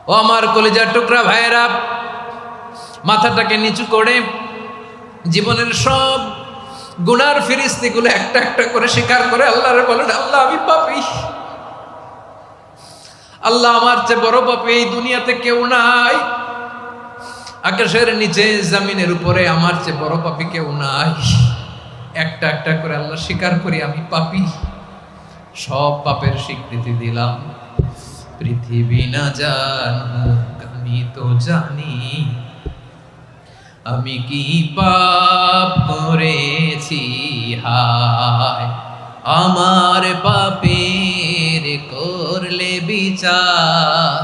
ও আমার কলিজার টুকরা ভাইয়েরা, মাথাটাকে নিচু করে জীবনের সব গুনার ফিরিস্তিগুলো একটা একটা করে স্বীকার করে আল্লাহরে বলেন, আল্লাহ আমি পাপী, আল্লাহ আমার চেয়ে বড় পাপী এই দুনিয়াতে কেউ নাই, আকাশের নিচে জমিনের উপরে আমার চেয়ে বড় পাপী কেউ নাই। একটা একটা করে আল্লাহ স্বীকার করি আমি পাপী, সব পাপের স্বীকৃতি দিলাম। পৃথিবী না জানুক আমি তো জানি, আমি কি পাপ করেছি, হায় আমার পাপের করলে বিচার,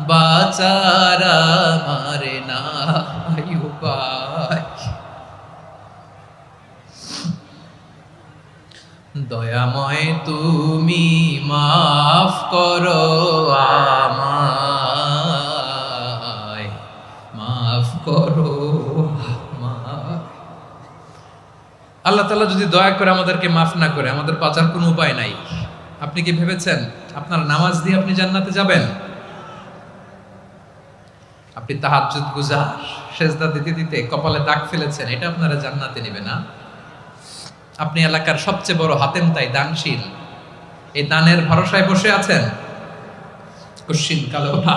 বাঁচার আমার নাই উপায়। দয়াময় তুমি মাফ করো আমায়, মাফ করো আমায়। আল্লাহ তাআলা যদি দয়া করে আমাদেরকে মাফ না করে, আমাদের বাঁচার কোনো উপায় নাই। আপনি কি ভেবেছেন আপনার নামাজ দিয়ে আপনি জান্নাতে যাবেন? আপনি তাহাজ্জুদ গুজার, সেজদা দিতে দিতে কপালে দাগ ফেলেছেন, এটা আপনারা জান্নাতে নেবে না? আপনি এলাকার সবচেয়ে বড় হাতেম তাই দানশীল, এই দানের ভরসায় বসে আছেন, কুশ্চিন কালো না।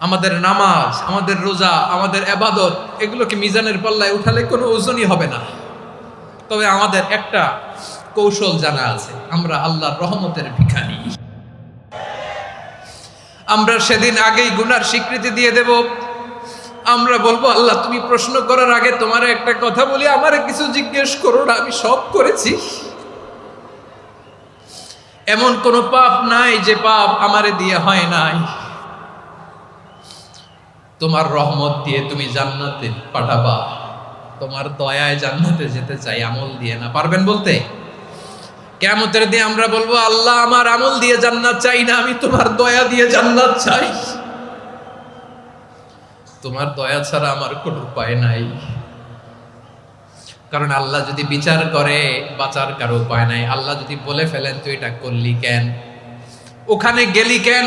আমাদের নামাজ, আমাদের রোজা, আমাদের ইবাদত, এগুলোকে মিজানের পাল্লায় উঠালে কোনো ওজনই হবে না। তবে আমাদের একটা কৌশল জানা আছে, আমরা আল্লাহর রহমতের ভিখারি। আমরা সেদিন আগেই গুনার স্বীকৃতি দিয়ে দেব। আমরা বলবো, আল্লাহ তুমি প্রশ্ন করার আগে তোমার একটা কথা বলি, আমারে কিছু জিজ্ঞেস করো না, আমি সব করেছি। এমন কোন পাপ নাই যে পাপ আমারে দিয়ে হয় নাই। তোমার রহমত দিয়ে তুমি জান্নাতে পাঠাবা, তোমার দয়ায় জান্নাতে যেতে চাই, আমল দিয়ে না। পারবেন বলতে? কিয়ামতের দিন আমরা বলবো, আল্লাহ আমার আমল দিয়ে জান্নাত চাই না, আমি তোমার দয়া দিয়ে জান্নাত চাই। তোমার দয়া ছাড়া আমার কোনো উপায় নাই। কারণ আল্লাহ যদি বিচার করে, বাঁচার কারো উপায় নাই। আল্লাহ যদি বলে ফেলেন তুই এটা করলি কেন, ওখানে গেলি কেন,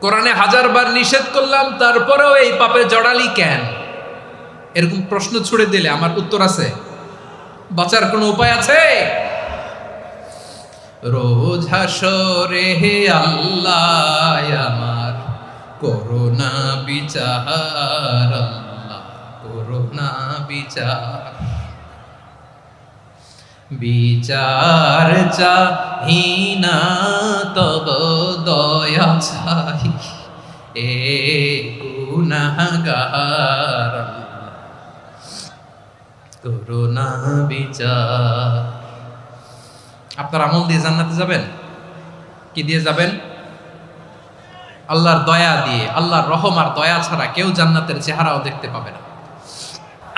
কোরআনে 1000 বার নিষেধ করলাম তারপরেও এই পাপে জড়ালি কেন, এরকম প্রশ্ন ছুড়ে দিলে আমার উত্তর আছে? বাঁচার কোনো উপায় আছে? রোজ হাসরে হে আল্লাহ আমার করোনা বিচার, আল্লাহ করোনা বিচার, বিচার চাহি না তব দয়া চাই, এ গুনাহগার করোনা বিচার। আপনার আমল দিয়ে জান্নাতে যাবেন? কি দিয়ে যাবেন? আল্লাহর দয়া দিয়ে। আল্লাহর রহম আর দয়া ছাড়া কেউ জান্নাতের চেহারাও দেখতে পাবে না।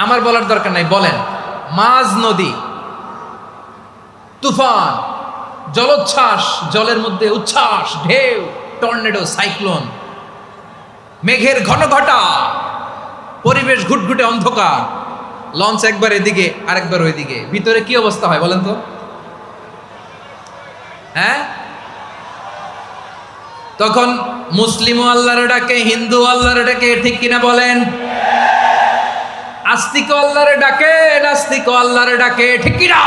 আমার বলার দরকার নাই, বলেন। মাঝ নদী, তুফান, জলোচ্ছ্বাস, জলের মধ্যে উচ্ছ্বাস, ঢেউ, টর্নেডো, সাইক্লোন, মেঘের ঘনঘটা, পরিবেশ ঘুটঘুটে অন্ধকার, লঞ্চ একবার এদিকে আরেকবার ওইদিকে, ভিতরে কি অবস্থা হয় বলেন তো? হ্যাঁ, তখন মুসলিমও আল্লাহর ডাকে, হিন্দু আল্লাহর ডাকে, ঠিক কিনা বলেন? আস্তিক আল্লাহর ডাকে, নাস্তিক আল্লাহর ডাকে, ঠিক কিনা?